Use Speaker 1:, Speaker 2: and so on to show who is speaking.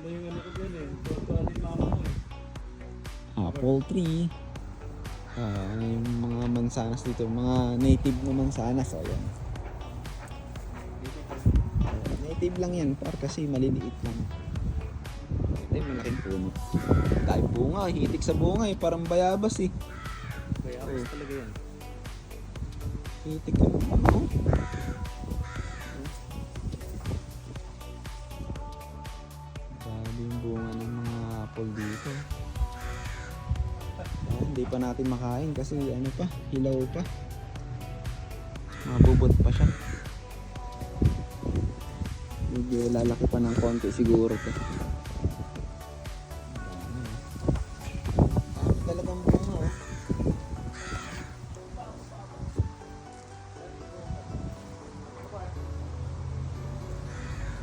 Speaker 1: Maganda yung ano ko dyan eh. Tuwa ni mama ko eh.
Speaker 2: Apple tree. Yung mga mansanas dito, mga native na mansanas. O yan. Native lang yan, par kasi maliliit lang. Ito yung malaking puno. Dahil bunga, hitik sa bunga eh, parang bayabas eh.
Speaker 1: Bayabas talaga yan.
Speaker 2: Hitik yung puno. Grabe yung bunga ng mga apple dito. Hindi pa natin makain kasi ano pa, hilaw pa. Mabubot pa siya. Medyo lalaki pa ng konti siguro to.